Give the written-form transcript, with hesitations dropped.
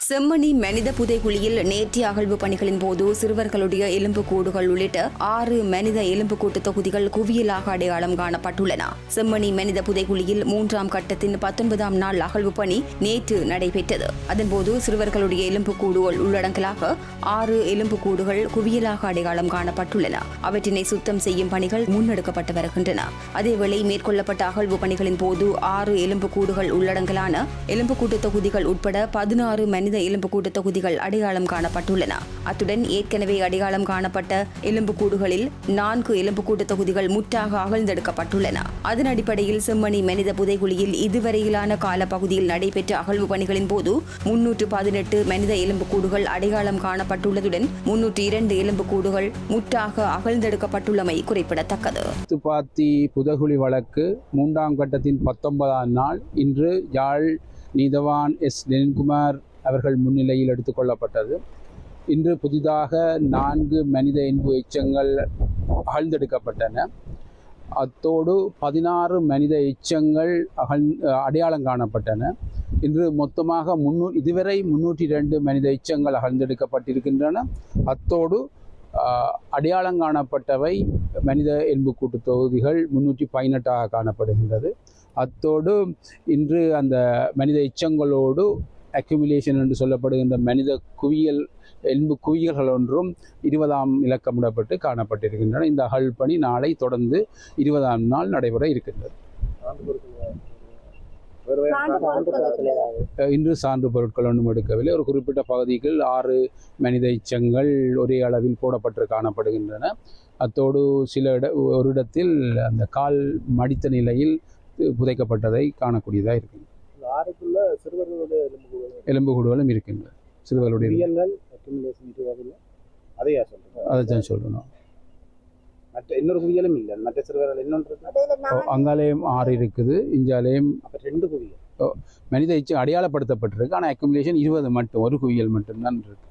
செம்மணி மனித புதைகுழியில் நேற்றைய அகழ்வு பணிகளின் போது சிறுவர்களுடைய எலும்புக்கூடுகள் உள்ளிட்ட 6 மனித எலும்புக்கூட்டு தொகுதிகள் குவியலாக அடையாளம் காணப்பட்டுள்ளன. செம்மணி மனித புதைகுழியில் 3ஆம் கட்டத்தின் 19ஆம் நாள் அகழ்வு பணி நேற்று நடைபெற்றது. அதன்போது சிறுவர்களுடைய எலும்புக்கூடுகள் உள்ளடங்கலாக 6 எலும்புக்கூடுகள் குவியலாக அடையாளம் காணப்பட்டுள்ளன. அவற்றினை சுத்தம் செய்யும் பணிகள் முன்னெடுக்கப்பட்டு வருகின்றன. அதேவேளை மேற்கொள்ளப்பட்ட அகழ்வு பணிகளின் போது 6 எலும்புக்கூடுகள் உள்ளடங்கலான எலும்புக்கூட்டு தொகுதிகள் உட்பட 16 மனித எலும்புக்கூட்டு தொகுதிகள் அடையாளம் காணப்பட்டுள்ளன. அத்துடன் ஏற்கனவே அடையாளம் காணப்பட்ட எலும்புக்கூடுகளில் 4 எலும்புக்கூட்டு தொகுதிகள் முற்றாக அகழ்ந்தெடுக்கப்பட்டுள்ளன. அதன் அடிப்படையில் செம்மணி மனித புதைகுழியில் இதுவரையிலான காலப்பகுதியில் நடைபெற்ற அகழ்வு பணிகளின் போது 318 மனித எலும்புக்கூடுகள் அடையாளம் காணப்பட்டுள்ளதுடன் 302 எலும்புக்கூடுகள் முற்றாக அகழ்ந்தெடுக்கப்பட்டுள்ளமை குறிப்பிடத்தக்கது. துப்பாத்தி புதைகுழி வழக்கு 3ஆம் கட்டத்தின் 19ஆம் நாள் இன்று யாழ் நீதவான் எஸ் லெனின்குமார் அவர்கள் முன்னிலையில் எடுத்துக்கொள்ளப்பட்டது. இன்று புதிதாக 4 மனித எலும்பு எச்சங்கள் அகழ்ந்தெடுக்கப்பட்டன. அத்தோடு 16 மனித எச்சங்கள் அடையாளம் காணப்பட்டன. இன்று மொத்தமாக இதுவரை 302 மனித எச்சங்கள் அகழ்ந்தெடுக்கப்பட்டிருக்கின்றன. அத்தோடு அடையாளம் காணப்பட்டவை மனித எலும்புக்கூட்டு தொகுதிகள் 318 காணப்படுகின்றது. அத்தோடு இன்று அந்த மனித எச்சங்களோடு அக்யூமுலேஷன் என்று சொல்லப்படுகின்ற மனித எலும்பு குவியல்கள் ஒன்றும் 20ஆம் இலக்கமிடப்பட்டு காணப்பட்டிருக்கின்றன. இந்த அகழ்வு பணி நாளை தொடர்ந்து 20ஆம் நாள் நடைபெற இருக்கின்றது. இன்று சான்று பொருட்கள் ஒன்றும் எடுக்கவில்லை. ஒரு குறிப்பிட்ட பகுதிகள் 6 மனித எச்சங்கள் ஒரே அளவில் போடப்பட்டு காணப்படுகின்றன. அத்தோடு ஒரு இடத்தில் அந்த கால் மடித்த நிலையில் புதைக்கப்பட்டதை காணக்கூடியதாக இருக்கின்றன. எலும்புக்கூடுகளும் இருக்கின்றன. சிறுவர்களுடைய அதைத்தான் சொல்லணும். இன்னொரு குவியலும் இல்லை. மற்ற சிறுவர்கள் இன்னொன்று அங்காலயம் 6 இருக்குது. இஞ்சாலயம் 2 குவியல் மனித எச்சம் அடையாளப்படுத்தப்பட்டிருக்கு. ஆனால் அக்குமுலேஷன் 20 மட்டும், ஒரு குவியல் மட்டும்தான் இருக்கு.